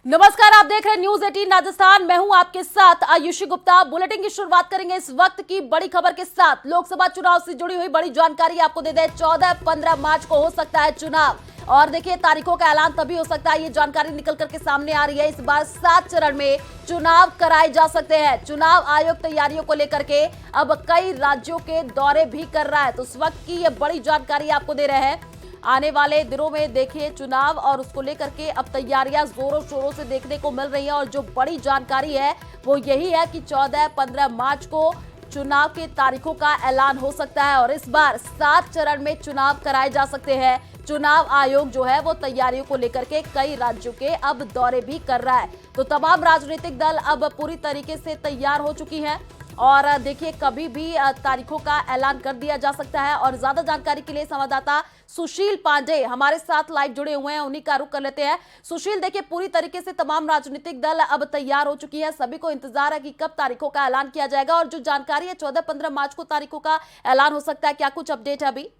नमस्कार, आप देख रहे हैं न्यूज 18 राजस्थान। मैं हूं आपके साथ आयुषी गुप्ता। बुलेटिन की शुरुआत करेंगे इस वक्त की बड़ी खबर के साथ। लोकसभा चुनाव से जुड़ी हुई बड़ी जानकारी आपको दे दें। 14-15 मार्च को हो सकता है चुनाव और देखिए तारीखों का ऐलान तभी हो सकता है, ये जानकारी निकल करके सामने आ रही है। इस बार 7 चरण में चुनाव कराए जा सकते हैं। चुनाव आयोग तैयारियों को लेकर के अब कई राज्यों के दौरे भी कर रहा है, तो उस वक्त की ये बड़ी जानकारी आपको दे रहे हैं। आने वाले दिनों में देखिए चुनाव और उसको लेकर के अब तैयारियां जोरों शोरों से देखने को मिल रही है और जो बड़ी जानकारी है वो यही है कि 14-15 मार्च को चुनाव के तारीखों का ऐलान हो सकता है और इस बार 7 चरण में चुनाव कराए जा सकते हैं। चुनाव आयोग जो है वो तैयारियों को लेकर के कई राज्यों के अब दौरे भी कर रहा है, तो तमाम राजनीतिक दल अब पूरी तरीके से तैयार हो चुकी हैं और देखिए कभी भी तारीखों का ऐलान कर दिया जा सकता है। और ज्यादा जानकारी के लिए संवाददाता सुशील पांडे हमारे साथ लाइव जुड़े हुए हैं, उन्हीं का रुख कर लेते हैं। सुशील, देखिए पूरी तरीके से तमाम राजनीतिक दल अब तैयार हो चुकी है, सभी को इंतजार है कि कब तारीखों का ऐलान किया जाएगा और जो जानकारी है 14-15 मार्च को तारीखों का ऐलान हो सकता है, क्या कुछ अपडेट है अभी?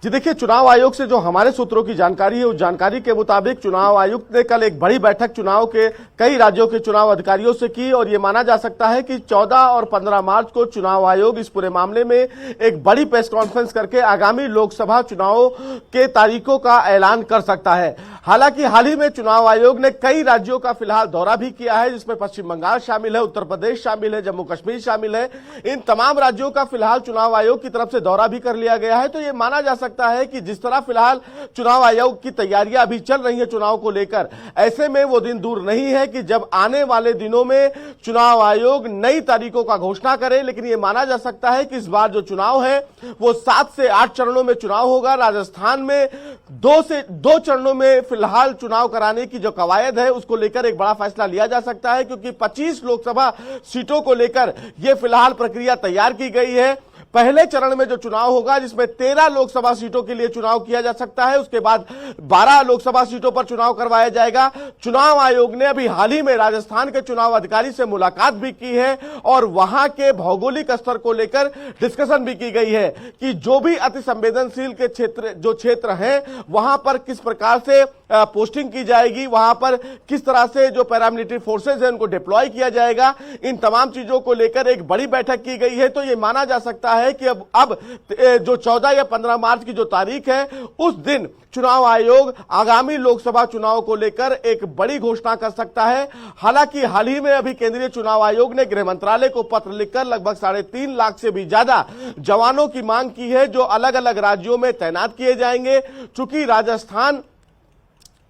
जी देखिए, चुनाव आयोग से जो हमारे सूत्रों की जानकारी है उस जानकारी के मुताबिक चुनाव आयुक्त ने कल एक बड़ी बैठक चुनाव के कई राज्यों के चुनाव अधिकारियों से की और ये माना जा सकता है कि 14 और 15 मार्च को चुनाव आयोग इस पूरे मामले में एक बड़ी प्रेस कॉन्फ्रेंस करके आगामी लोकसभा चुनाव के तारीखों का ऐलान कर सकता है। हालांकि हाल ही में चुनाव आयोग ने कई राज्यों का फिलहाल दौरा भी किया है, जिसमें पश्चिम बंगाल शामिल है, उत्तर प्रदेश शामिल है, जम्मू कश्मीर शामिल है। इन तमाम राज्यों का फिलहाल चुनाव आयोग की तरफ से दौरा भी कर लिया गया है। तो ये माना जा सकता है कि जिस तरह फिलहाल चुनाव आयोग की तैयारियां अभी चल रही है चुनाव को लेकर, ऐसे में वो दिन दूर नहीं है कि जब आने वाले दिनों में चुनाव आयोग नई तारीखों का घोषणा करे। लेकिन ये माना जा सकता है कि इस बार जो चुनाव है वो 7 से 8 चरणों में चुनाव होगा। राजस्थान में 2 चरणों में फिलहाल चुनाव कराने की जो कवायद है उसको लेकर एक बड़ा फैसला लिया जा सकता है, क्योंकि 25 लोकसभा सीटों को लेकर यह फिलहाल प्रक्रिया तैयार की गई है। पहले चरण में जो चुनाव होगा जिसमें 13 लोकसभा सीटों के लिए चुनाव किया जा सकता है, उसके बाद 12 लोकसभा सीटों पर चुनाव करवाया जाएगा। चुनाव आयोग ने अभी हाल ही में राजस्थान के चुनाव अधिकारी से मुलाकात भी की है और वहां के भौगोलिक स्तर को लेकर डिस्कशन भी की गई है कि जो भी अति संवेदनशील के क्षेत्र हैं वहां पर किस प्रकार से पोस्टिंग की जाएगी, वहां पर किस तरह से जो पैरामिलिट्री फोर्सेज हैं उनको डिप्लॉय किया जाएगा। इन तमाम चीजों को लेकर एक बड़ी बैठक की गई है। तो यह माना जा सकता है कि अब जो 14 या 15 मार्च की जो तारीख है उस दिन चुनाव आयोग आगामी लोकसभा चुनाव को लेकर एक बड़ी घोषणा कर सकता है। हालांकि हाल ही में अभी केंद्रीय चुनाव आयोग ने गृह मंत्रालय को पत्र लिखकर लगभग 3.5 लाख से भी ज्यादा जवानों की मांग की है जो अलग अलग राज्यों में तैनात किए जाएंगे। चूंकि राजस्थान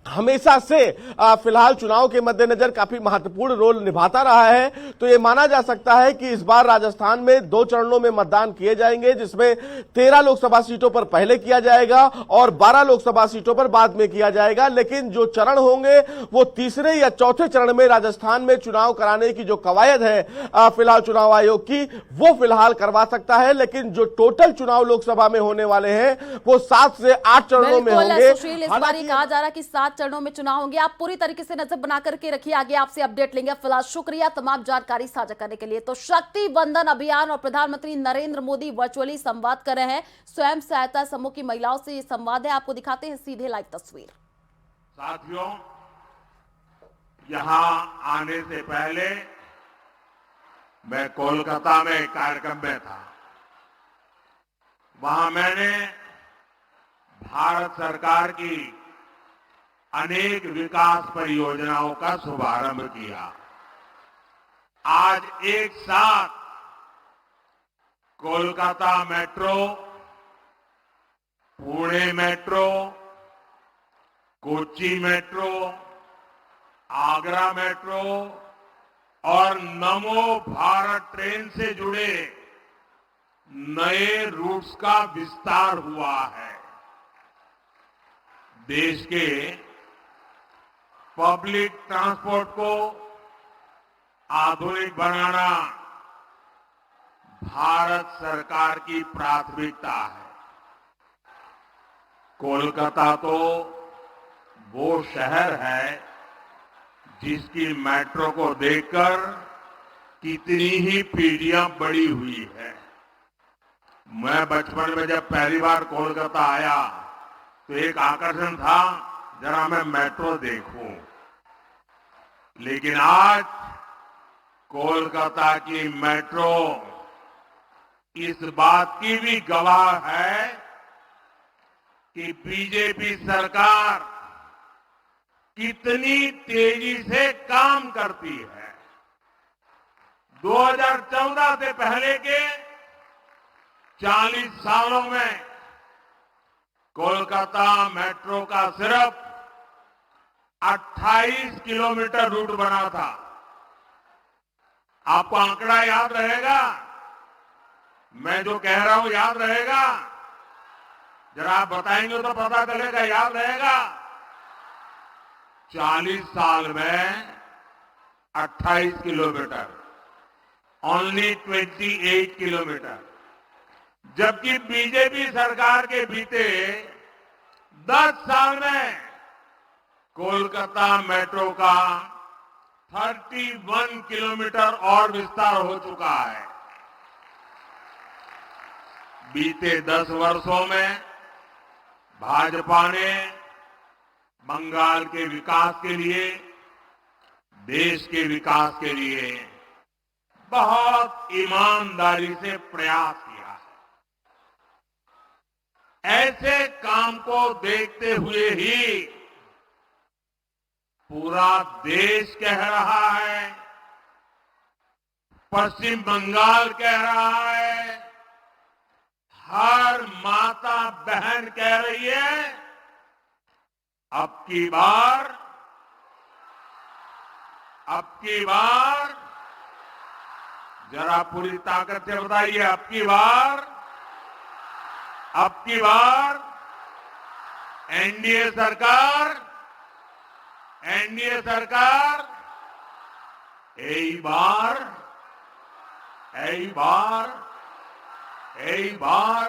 हमेशा से फिलहाल चुनाव के मद्देनजर काफी महत्वपूर्ण रोल निभाता रहा है, तो यह माना जा सकता है कि इस बार राजस्थान में 2 चरणों में मतदान किए जाएंगे, जिसमें 13 लोकसभा सीटों पर पहले किया जाएगा और 12 लोकसभा सीटों पर बाद में किया जाएगा। लेकिन जो चरण होंगे वो तीसरे या चौथे चरण में राजस्थान में चुनाव कराने की जो कवायद है फिलहाल चुनाव आयोग की, वो फिलहाल करवा सकता है। लेकिन जो टोटल चुनाव लोकसभा में होने वाले हैं वो 7 से 8 चरणों में होंगे। इस बार कहा जा रहा है कि 7 चरणों में चुनाव होंगे। आप पूरी तरीके से नजर बना करके रखिए, आगे आपसे अपडेट लेंगे। फिलहाल शुक्रिया तमाम जानकारी साझा करने के लिए। तो शक्ति बंधन अभियान और प्रधानमंत्री नरेंद्र मोदी वर्चुअली संवाद कर रहे हैं। स्वयं सहायता समूह की महिलाओं से ये संवाद है, आपको दिखाते हैं सीधे लाइव तस्वीर। साथियों, यहां आने से पहले मैं कोलकाता में एक कार्यक्रम में था। वहां मैंने भारत सरकार की अनेक विकास परियोजनाओं का शुभारंभ किया। आज एक साथ Kolkata metro, Pune metro, Kochi metro, Agra metro और नमो भारत ट्रेन से जुड़े नए रूट्स का विस्तार हुआ है। देश के पब्लिक ट्रांसपोर्ट को आधुनिक बनाना भारत सरकार की प्राथमिकता है। कोलकाता तो वो शहर है जिसकी मेट्रो को देखकर कितनी ही पीढ़ियां बड़ी हुई है। मैं बचपन में जब पहली बार कोलकाता आया तो एक आकर्षण था जरा मैं मेट्रो देखूं। लेकिन आज कोलकाता की मेट्रो इस बात की भी गवाह है कि बीजेपी सरकार कितनी तेजी से काम करती है। 2014 से पहले के 40 सालों में कोलकाता मेट्रो का सिर्फ 28 किलोमीटर रूट बना था। आपको आंकड़ा याद रहेगा? मैं जो कह रहा हूं याद रहेगा? जरा आप बताएंगे तो पता चलेगा, याद रहेगा? 40 साल में 28 किलोमीटर, ओनली 28 किलोमीटर। जबकि बीजेपी सरकार के बीते 10 साल में कोलकाता मेट्रो का 31 किलोमीटर और विस्तार हो चुका है। बीते 10 वर्षों में भाजपा ने बंगाल के विकास के लिए, देश के विकास के लिए बहुत ईमानदारी से प्रयास किया है। ऐसे काम को देखते हुए ही पूरा देश कह रहा है, पश्चिम बंगाल कह रहा है, हर माता बहन कह रही है, अब की बार जरा पूरी ताकत से बताइए, अब की बार एनडीए सरकार यही बार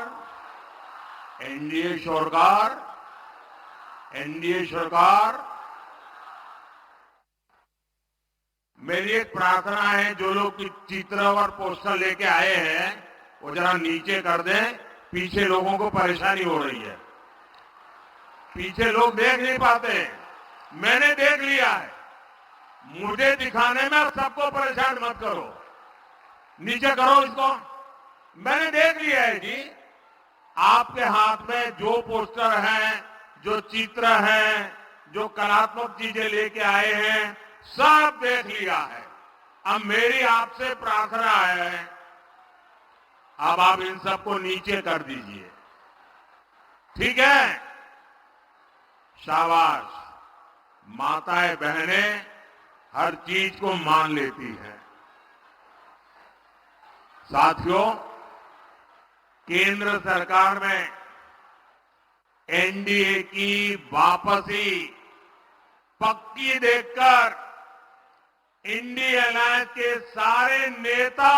एनडीए सरकार। मेरी एक प्रार्थना है, जो लोग चित्र और पोस्टर लेके आए हैं वो जरा नीचे कर दें, पीछे लोगों को परेशानी हो रही है। पीछे लोग देख नहीं पाते, मैंने देख लिया है। मुझे दिखाने में सबको परेशान मत करो, नीचे करो इसको। मैंने देख लिया है जी, आपके हाथ में जो पोस्टर हैं, जो चित्र हैं, जो कलात्मक चीजें लेके आए हैं, सब देख लिया है। अब मेरी आपसे प्रार्थना है, अब आप इन सबको नीचे कर दीजिए, ठीक है? शाबाश। माताएं बहनें हर चीज को मान लेती हैं। साथियों, केंद्र सरकार में एनडीए की वापसी पक्की देखकर इंडिया अलायंस के सारे नेता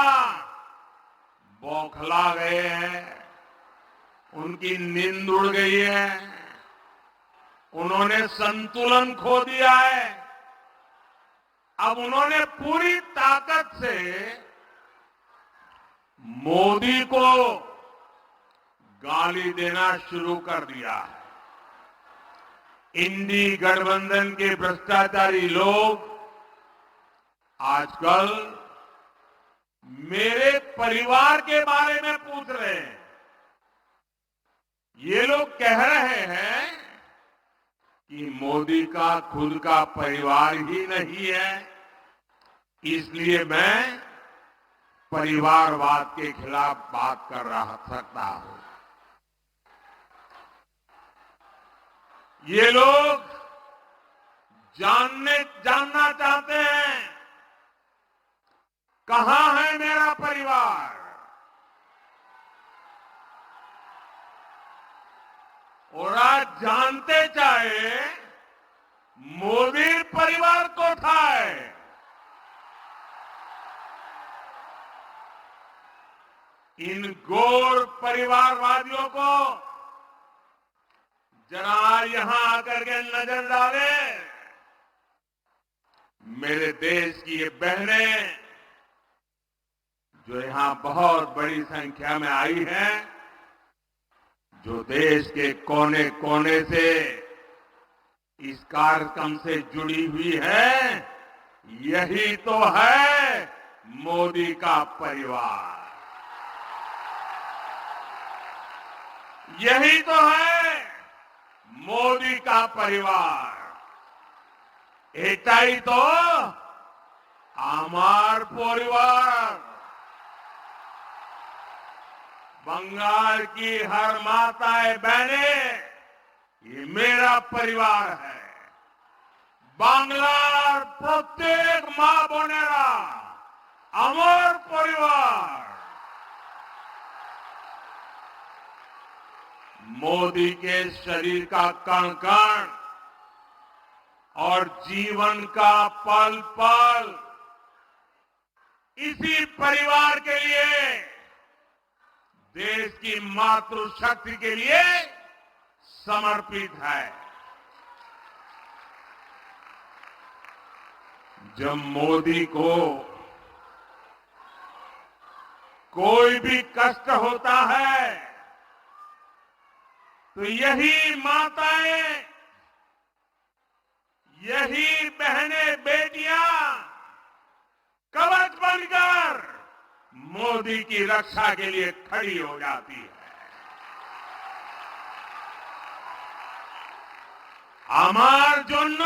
बौखला गए हैं, उनकी नींद उड़ गई है, उन्होंने संतुलन खो दिया है। अब उन्होंने पूरी ताकत से मोदी को गाली देना शुरू कर दिया है। इंडी गठबंधन के भ्रष्टाचारी लोग आजकल मेरे परिवार के बारे में पूछ रहे हैं। ये लोग कह रहे हैं कि मोदी का खुद का परिवार ही नहीं है, इसलिए मैं परिवारवाद के खिलाफ बात कर सकता हूं। ये लोग जानना चाहते हैं, कहां है मेरा परिवार? और आज जानते चाहे मोदी परिवार को था है। इन गौर परिवारवादियों को जरा यहां आकर के नजर डाले। मेरे देश की ये बहनें जो यहां बहुत बड़ी संख्या में आई हैं, जो देश के कोने कोने से इस कार्यक्रम से जुड़ी हुई है, यही तो है मोदी का परिवार। यही तो है मोदी का परिवार। एटाई तो आमार परिवार। बंगाल की हर माताएं बहनें, ये मेरा परिवार है। बांग्लार प्रत्येक मां बोनेरा আমার परिवार। मोदी के शरीर का कण कण और जीवन का पल पल इसी परिवार के लिए, देश की मातृशक्ति के लिए समर्पित है। जब मोदी को कोई भी कष्ट होता है तो यही माताएं, यही बहनें बेटियां कवच बनकर मोदी की रक्षा के लिए खड़ी हो जाती है। আমার জন্য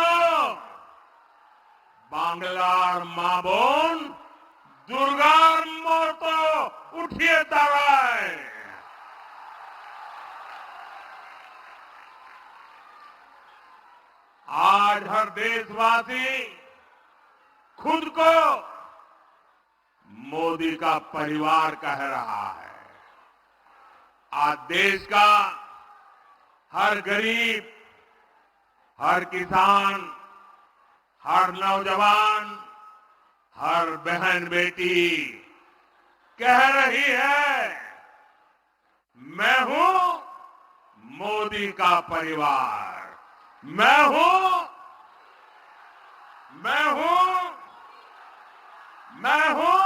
বাংলার মা বোন দুর্গার মতো উঠিয়ে দাঁড়ায়। आज हर देशवासी खुद को मोदी का परिवार कह रहा है। आज देश का हर गरीब, हर किसान, हर नौजवान, हर बहन बेटी कह रही है, मैं हूं मोदी का परिवार। मैं हूं, मैं हूं, मैं हूं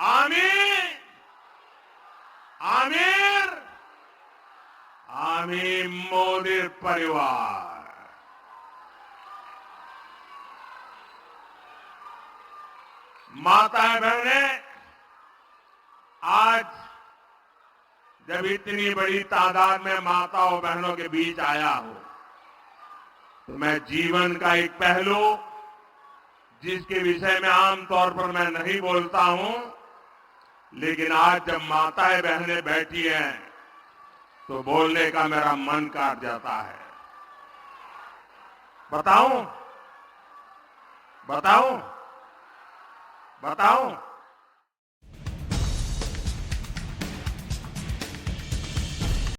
आमिर, आमिर, आमिर मोदी परिवार। माताएं बहनें, आज जब इतनी बड़ी तादाद में माताओं बहनों के बीच आया हूं तो मैं जीवन का एक पहलू, जिसके विषय में आमतौर पर मैं नहीं बोलता हूं, लेकिन आज जब माताएं बहनें बैठी हैं तो बोलने का मेरा मन काट जाता है। बताऊं, बताऊं, बताऊं